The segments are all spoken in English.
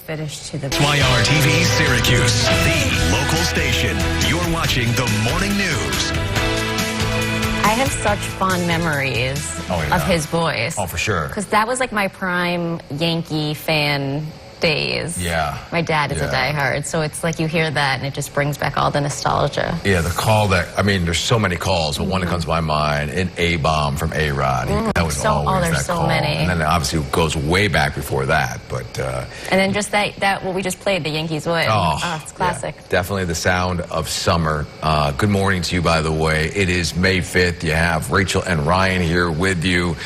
Finish to the ITheir TV Syracuse, the local station. You're watching the morning news. I have such fond memories of his voice. Oh, for sure. Because that was like my prime Yankee fan days. Yeah. My dad is a diehard, so it's like you hear that and it just brings back all the nostalgia. Yeah, the call that, I mean, there's so many calls, but one that comes to my mind, an A-bomb from A-Rod. That was always there's that call. Many. And then obviously it goes way back before that, but... and then just that what we just played, the Yankees win. Oh, it's classic. Yeah, definitely the sound of summer. Good morning to you, by the way. It is May 5th. You have Rachel and Ryan here with you.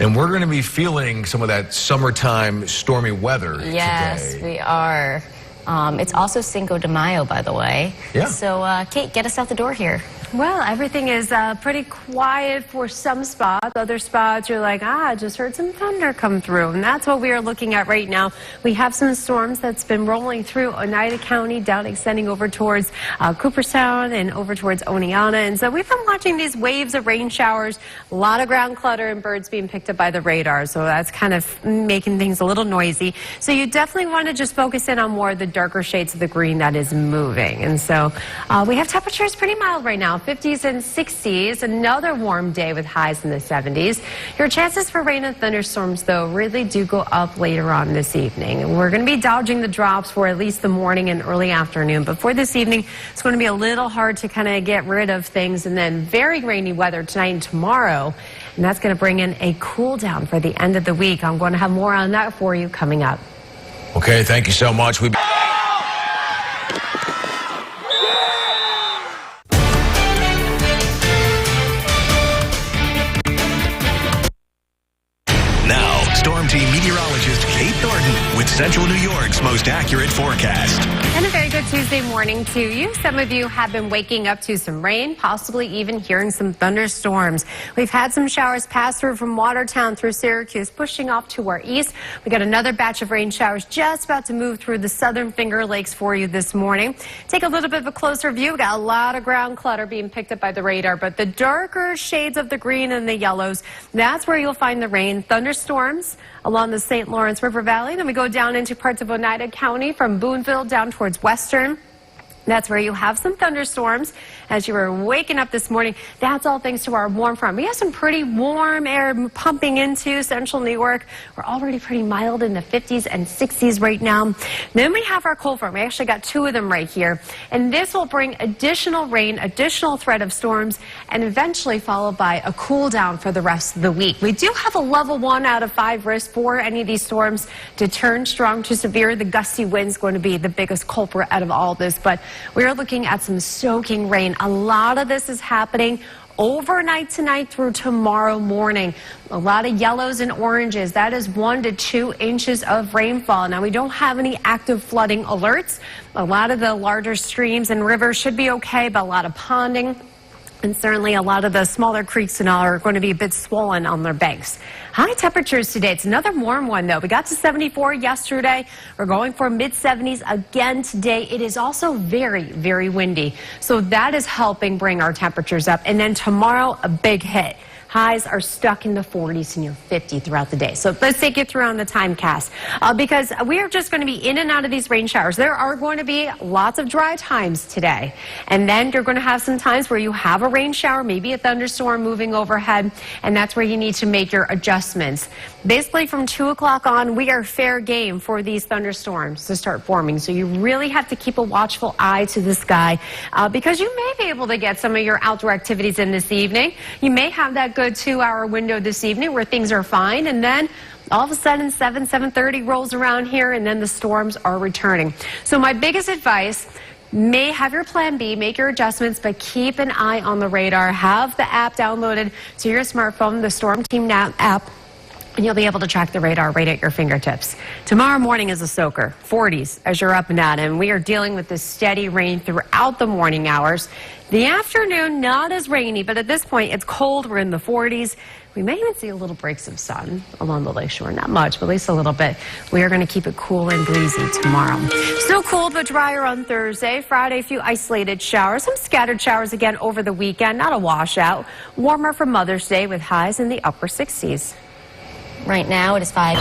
And we're going to be feeling some of that summertime stormy weather today. Yes, we are. It's also Cinco de Mayo, by the way. Yeah. So, Kate, get us out the door here. Well, everything is pretty quiet for some spots. Other spots, you're like, I just heard some thunder come through. And that's what we are looking at right now. We have some storms that's been rolling through Oneida County, down extending over towards Cooperstown and over towards Oneonta. And so we've been watching these waves of rain showers, a lot of ground clutter and birds being picked up by the radar. So that's kind of making things a little noisy. So you definitely want to just focus in on more of the darker shades of the green that is moving. And so we have temperatures pretty mild right now. 50s and 60s, another warm day with highs in the 70s. Your chances for rain and thunderstorms, though, really do go up later on this evening. We're going to be dodging the drops for at least the morning and early afternoon. But for this evening, it's going to be a little hard to kind of get rid of things. And then very rainy weather tonight and tomorrow. And that's going to bring in a cool down for the end of the week. I'm going to have more on that for you coming up. Okay, thank you so much. Storm Team meteorologist Kate Thornton with Central New York's most accurate forecast. And a very good Tuesday morning to you. Some of you have been waking up to some rain, possibly even hearing some thunderstorms. We've had some showers pass through from Watertown through Syracuse, pushing off to our east. We got another batch of rain showers just about to move through the southern Finger Lakes for you this morning. Take a little bit of a closer view. We got a lot of ground clutter being picked up by the radar, but the darker shades of the green and the yellows, that's where you'll find the rain. Thunderstorms along the St. Lawrence River Valley. Then we go down into parts of Oneida County from Boonville down towards Western. That's where you have some thunderstorms as you were waking up this morning. That's all thanks to our warm front. We have some pretty warm air pumping into central New York. We're already pretty mild in the 50s and 60s right now. Then we have our cold front. We actually got two of them right here. And this will bring additional rain, additional threat of storms, and eventually followed by a cool down for the rest of the week. We do have a level 1 out of 5 risk for any of these storms to turn strong to severe. The gusty wind's going to be the biggest culprit out of all this, but we are looking at some soaking rain. A lot of this is happening overnight tonight through tomorrow morning. A lot of yellows and oranges. That is 1 to 2 inches of rainfall. Now, we don't have any active flooding alerts. A lot of the larger streams and rivers should be okay, but a lot of ponding. And certainly a lot of the smaller creeks and all are going to be a bit swollen on their banks. High temperatures today. It's another warm one, though. We got to 74 yesterday. We're going for mid-70s again today. It is also very, very windy. So that is helping bring our temperatures up. And then tomorrow, a big hit. Highs are stuck in the 40s and near 50 throughout the day. So let's take you through on the timecast because we are just going to be in and out of these rain showers. There are going to be lots of dry times today. And then you're going to have some times where you have a rain shower, maybe a thunderstorm moving overhead, and that's where you need to make your adjustments. Basically, from 2 o'clock on, we are fair game for these thunderstorms to start forming. So you really have to keep a watchful eye to the sky because you may be able to get some of your outdoor activities in this evening. You may have that good 2-hour window this evening where things are fine, and then all of a sudden 7:30 rolls around here, and then the storms are returning. So my biggest advice, may have your plan B, make your adjustments, but keep an eye on the radar. Have the app downloaded to your smartphone, the Storm Team app, and you'll be able to track the radar right at your fingertips. Tomorrow morning is a soaker, 40s as you're up and at, and we are dealing with this steady rain throughout the morning hours. The afternoon, not as rainy, but at this point, it's cold. We're in the 40s. We may even see a little breaks of sun along the lakeshore. Not much, but at least a little bit. We are going to keep it cool and breezy tomorrow. Still cool, but drier on Thursday. Friday, a few isolated showers. Some scattered showers again over the weekend. Not a washout. Warmer for Mother's Day with highs in the upper 60s. Right now it is 5.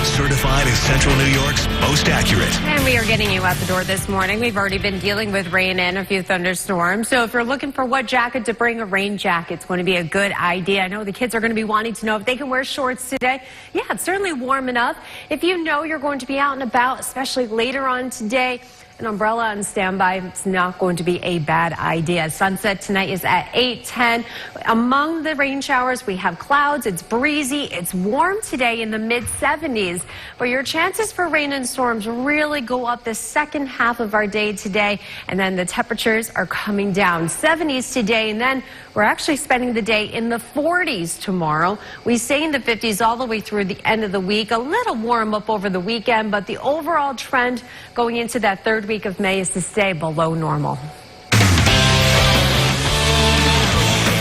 Certified as Central New York's most accurate. And we are getting you out the door this morning. We've already been dealing with rain and a few thunderstorms. So if you're looking for what jacket to bring, a rain jacket's going to be a good idea. I know the kids are going to be wanting to know if they can wear shorts today. Yeah, it's certainly warm enough. If you know you're going to be out and about, especially later on today, an umbrella on standby, it's not going to be a bad idea. Sunset tonight is at 8:10. Among the rain showers, we have clouds. It's breezy. It's warm today in the mid-70s. But your chances for rain and storms really go up the second half of our day today. And then the temperatures are coming down. 70s today. And then we're actually spending the day in the 40s tomorrow. We stay in the 50s all the way through the end of the week. A little warm up over the weekend. But the overall trend going into that third week of May is to stay below normal.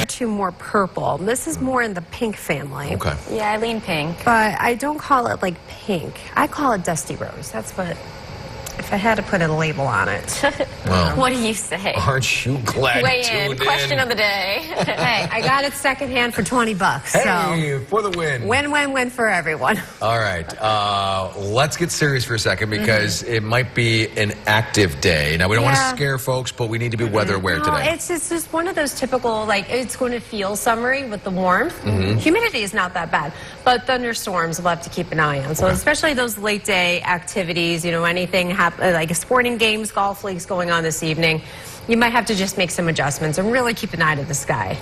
Two more purple. This is more in the pink family. Okay. Yeah, I lean pink. But I don't call it like pink. I call it dusty rose. That's what, if I had to put a label on it. Well, What do you say? aren't you glad Weigh tuned in. Question of the day. Hey, I got it secondhand for $20. Hey, So for the win. win for everyone. All right. Let's get serious for a second because it might be an active day. Now, we don't want to Yeah. scare folks, but we need to be weather aware No, today. it's just one of those typical, like, it's going to feel summery with the warmth. Humidity is not that bad, but thunderstorms we'll have to keep an eye on. So especially those late day activities, you know, anything like sporting games, golf leagues going on this evening, you might have to just make some adjustments and really keep an eye to the sky.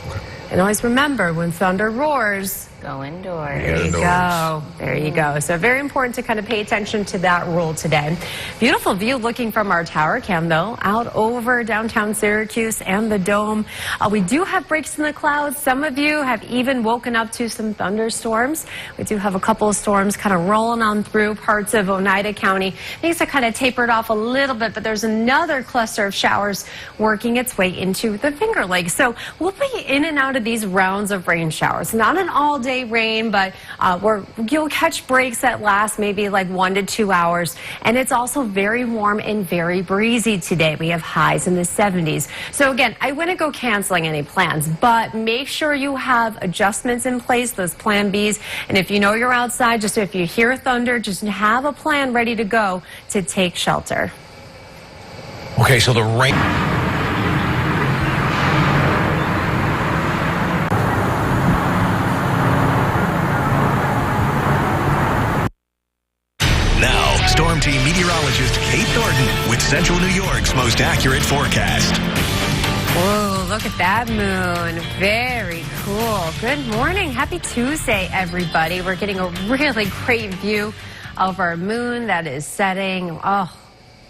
And always remember, when thunder roars, Go indoors. there you go. There you go. So very important to kind of pay attention to that rule today. Beautiful view looking from our tower cam, though, out over downtown Syracuse and the Dome. We do have breaks in the clouds. Some of you have even woken up to some thunderstorms. We do have a couple of storms kind of rolling on through parts of Oneida County. Things are kind of tapered off a little bit, but there's another cluster of showers working its way into the Finger Lakes. So we'll be in and out of these rounds of rain showers. Not an all-day rain, but you'll catch breaks that last maybe like 1 to 2 hours. And it's also very warm and very breezy today. We have highs in the 70s. So again, I wouldn't go canceling any plans, but make sure you have adjustments in place, those plan Bs. And if you know you're outside, just if you hear thunder, just have a plan ready to go to take shelter. Okay, so the rain. Storm Team meteorologist Kate Thornton with Central New York's most accurate forecast. Whoa, look at that moon. Very cool. Good morning. Happy Tuesday, everybody. We're getting a really great view of our moon that is setting. Oh,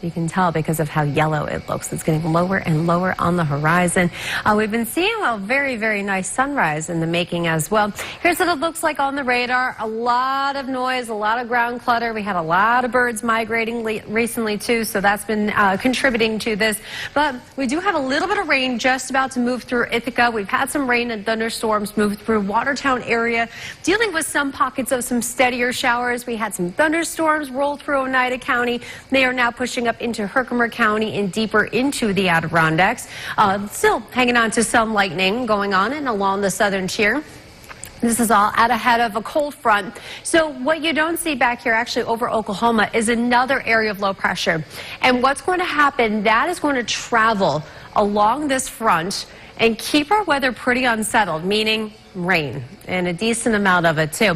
you can tell because of how yellow it looks. It's getting lower and lower on the horizon. We've been seeing a very, very nice sunrise in the making as well. Here's what it looks like on the radar. A lot of noise, a lot of ground clutter. We had a lot of birds migrating recently too, so that's been contributing to this. But we do have a little bit of rain just about to move through Ithaca. We've had some rain and thunderstorms move through Watertown area, dealing with some pockets of some steadier showers. We had some thunderstorms roll through Oneida County. They are now pushing up into Herkimer County and deeper into the Adirondacks. Still hanging on to some lightning going on and along the southern tier. This is all out ahead of a cold front. So what you don't see back here actually over Oklahoma is another area of low pressure. And what's going to happen, that is going to travel along this front and keep our weather pretty unsettled, meaning rain, and a decent amount of it too.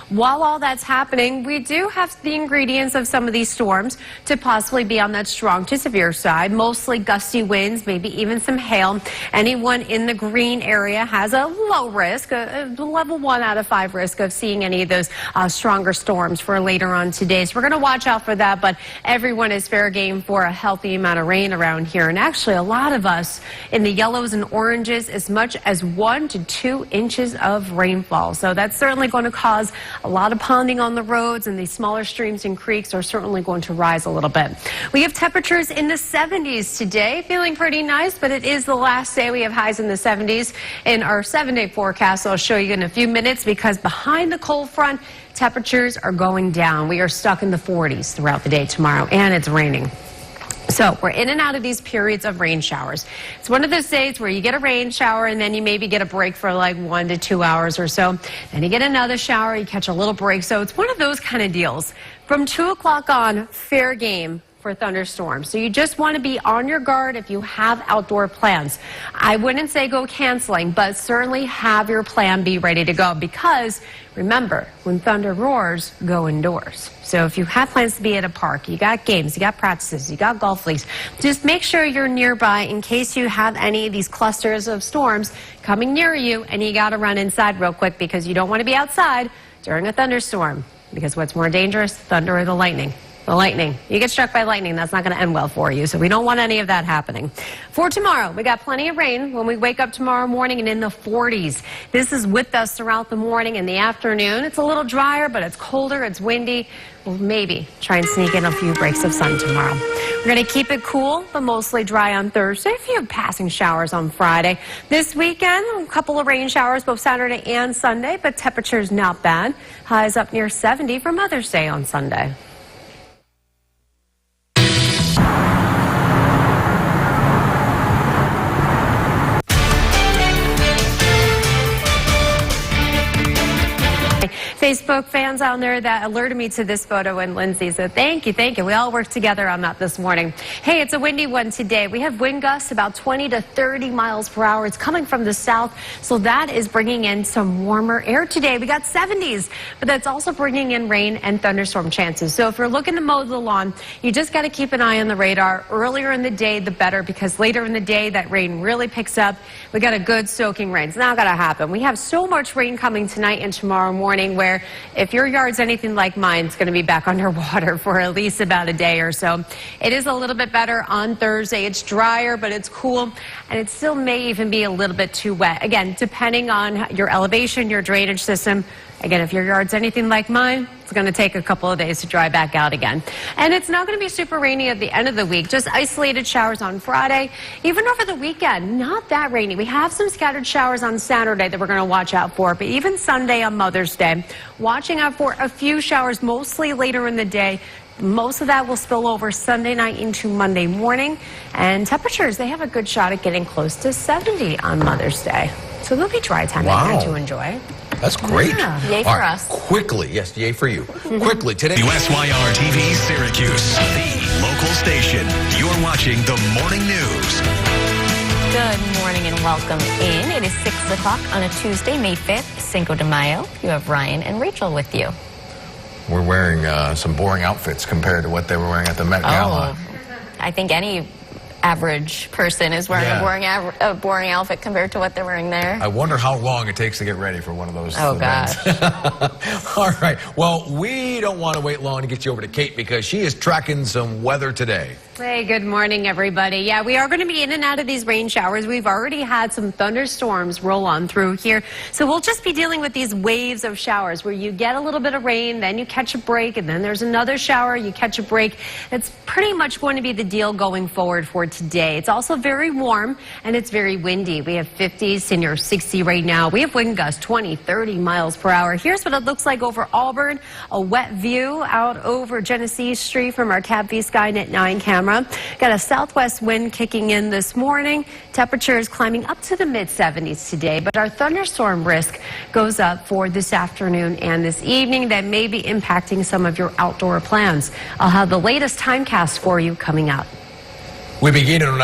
While all that's happening, we do have the ingredients of some of these storms to possibly be on that strong to severe side, mostly gusty winds, maybe even some hail. Anyone in the green area has a low risk, a level 1 out of 5 risk of seeing any of those stronger storms for later on today. So we're going to watch out for that, but everyone is fair game for a healthy amount of rain around here. And actually, a lot of us in the yellows and oranges, as much as 1 to 2 inches inches of rainfall. So that's certainly going to cause a lot of ponding on the roads, and these smaller streams and creeks are certainly going to rise a little bit. We have temperatures in the 70s today, feeling pretty nice, but it is the last day we have highs in the 70s in our 7-day forecast. I'll show you in a few minutes, because behind the cold front, temperatures are going down. We are stuck in the 40s throughout the day tomorrow, and it's raining. So we're in and out of these periods of rain showers. It's one of those days where you get a rain shower and then you maybe get a break for like 1 to 2 hours or so. Then you get another shower, you catch a little break. So it's one of those kind of deals. From 2 o'clock on, fair game for thunderstorms. So you just want to be on your guard if you have outdoor plans. I wouldn't say go canceling, but certainly have your plan B ready to go, because remember, when thunder roars, go indoors. So if you have plans to be at a park, you got games, you got practices, you got golf leagues, just make sure you're nearby in case you have any of these clusters of storms coming near you and you got to run inside real quick, because you don't want to be outside during a thunderstorm. Because what's more dangerous, thunder or the lightning? The lightning. You get struck by lightning, that's not going to end well for you. So we don't want any of that happening. For tomorrow, we got plenty of rain when we wake up tomorrow morning, and in the 40s. This is with us throughout the morning and the afternoon. It's a little drier, but it's colder, it's windy. We'll maybe try and sneak in a few breaks of sun tomorrow. We're going to keep it cool, but mostly dry on Thursday. A few passing showers on Friday. This weekend, a couple of rain showers both Saturday and Sunday, but temperatures not bad. Highs up near 70 for Mother's Day on Sunday. Facebook fans out there that alerted me to this photo, and Lindsay, so thank you. We all worked together on that this morning. Hey, it's a windy one today. We have wind gusts about 20 to 30 miles per hour. It's coming from the south, so that is bringing in some warmer air today. We got 70s, but that's also bringing in rain and thunderstorm chances. So if you're looking to mow the lawn, you just got to keep an eye on the radar. Earlier in the day, the better, because later in the day, that rain really picks up. We got a good soaking rain. It's not going to happen. We have so much rain coming tonight and tomorrow morning, where if your yard's anything like mine, it's going to be back underwater for at least about a day or so. It is a little bit better on Thursday. It's drier, but it's cool, and it still may even be a little bit too wet. Again, depending on your elevation, your drainage system. Again, if your yard's anything like mine, it's going to take a couple of days to dry back out again. And it's not going to be super rainy at the end of the week, just isolated showers on Friday. Even over the weekend, not that rainy. We have some scattered showers on Saturday that we're going to watch out for, but even Sunday on Mother's Day, watching out for a few showers, mostly later in the day. Most of that will spill over Sunday night into Monday morning. And temperatures, they have a good shot at getting close to 70 on Mother's Day. So there'll be dry time in there to enjoy. That's great. Yeah. Yay for us. Quickly, yes, yay for you. Quickly, today. USYR TV Syracuse, the local station. You're watching the morning news. Good morning and welcome in. It is 6 o'clock on a Tuesday, May 5th, Cinco de Mayo. You have Ryan and Rachel with you. We're wearing some boring outfits compared to what they were wearing at the Met Gala. I think any average person is wearing a boring outfit compared to what they're wearing there. I wonder how long it takes to get ready for one of those events. Gosh. All right. Well, we don't want to wait long to get you over to Kate, because she is tracking some weather today. Hey, good morning, everybody. Yeah, we are going to be in and out of these rain showers. We've already had some thunderstorms roll on through here. So we'll just be dealing with these waves of showers where you get a little bit of rain, then you catch a break, and then there's another shower, you catch a break. It's pretty much going to be the deal going forward for today. It's also very warm, and it's very windy. We have 50s and near 60 right now. We have wind gusts 20, 30 miles per hour. Here's what it looks like over Auburn. A wet view out over Genesee Street from our Cab V Skynet 9 camera. Got a southwest wind kicking in this morning. Temperatures climbing up to the mid-70s today, but our thunderstorm risk goes up for this afternoon and this evening. That may be impacting some of your outdoor plans. I'll have the latest timecast for you coming up. We begin in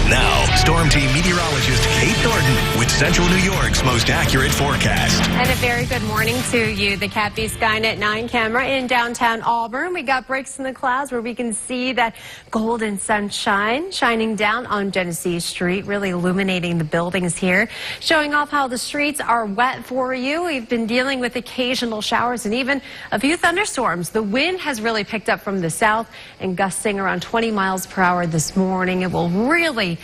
Now, Storm Team meteorologist Kate Thornton with Central New York's most accurate forecast. And a very good morning to you. The Cat B Skynet 9 camera in downtown Auburn. We got breaks in the clouds where we can see that golden sunshine shining down on Genesee Street, really illuminating the buildings here, showing off how the streets are wet for you. We've been dealing with occasional showers and even a few thunderstorms. The wind has really picked up from the south and gusting around 20 miles per hour this morning. It will really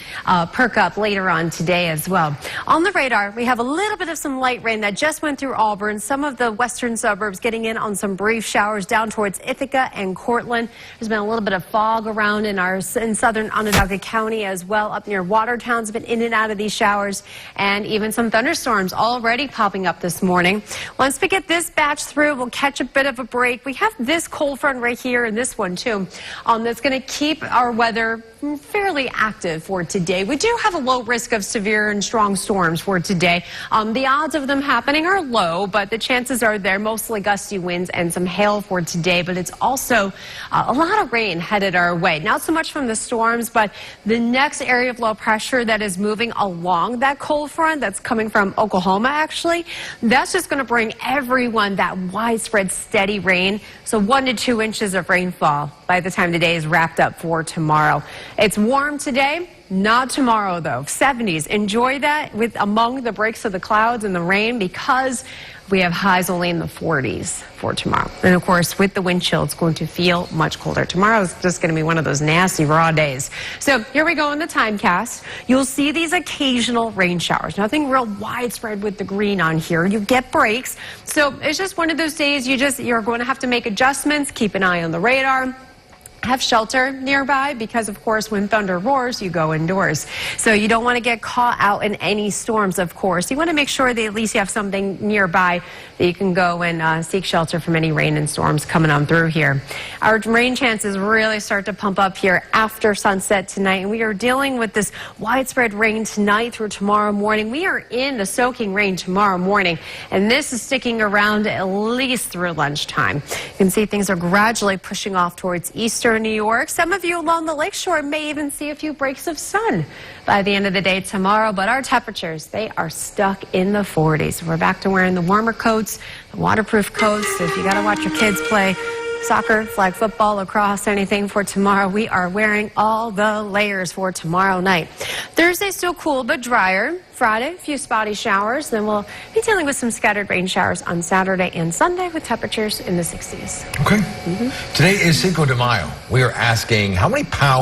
perk up later on today as well. On the radar, we have a little bit of some light rain that just went through Auburn. Some of the western suburbs getting in on some brief showers down towards Ithaca and Cortland. There's been a little bit of fog around in southern Onondaga County as well. Up near Watertown's been in and out of these showers, and even some thunderstorms already popping up this morning. Once we get this batch through, we'll catch a bit of a break. We have this cold front right here and this one too, that's going to keep our weather fairly active for today. We do have a low risk of severe and strong storms for today. The odds of them happening are low, but the chances are there. Mostly gusty winds and some hail for today, but it's also a lot of rain headed our way. Not so much from the storms, but the next area of low pressure that is moving along that cold front that's coming from Oklahoma, actually, that's just going to bring everyone that widespread steady rain. So 1 to 2 inches of rainfall by the time the day is wrapped up for tomorrow. It's warm today. Not tomorrow, though. 70s. Enjoy that with among the breaks of the clouds and the rain, because we have highs only in the 40s for tomorrow. And, of course, with the wind chill, it's going to feel much colder. Tomorrow is just going to be one of those nasty, raw days. So here we go in the timecast. You'll see these occasional rain showers. Nothing real widespread with the green on here. You get breaks. So it's just one of those days you're going to have to make adjustments. Keep an eye on the radar. Have shelter nearby because, of course, when thunder roars, you go indoors. So you don't want to get caught out in any storms, of course. You want to make sure that at least you have something nearby that you can go and seek shelter from any rain and storms coming on through here. Our rain chances really start to pump up here after sunset tonight, and we are dealing with this widespread rain tonight through tomorrow morning. We are in the soaking rain tomorrow morning, and this is sticking around at least through lunchtime. You can see things are gradually pushing off towards eastern New York. Some of you along the lakeshore may even see a few breaks of sun by the end of the day tomorrow, but our temperatures, they are stuck in the 40s. We're back to wearing the warmer coats, the waterproof coats. If you got to watch your kids play soccer, flag football, lacrosse, anything for tomorrow, we are wearing all the layers for tomorrow night. Thursday still cool but drier. Friday, a few spotty showers. Then we'll be dealing with some scattered rain showers on Saturday and Sunday with temperatures in the 60s. Okay. Today is Cinco de Mayo. We are asking how many pounds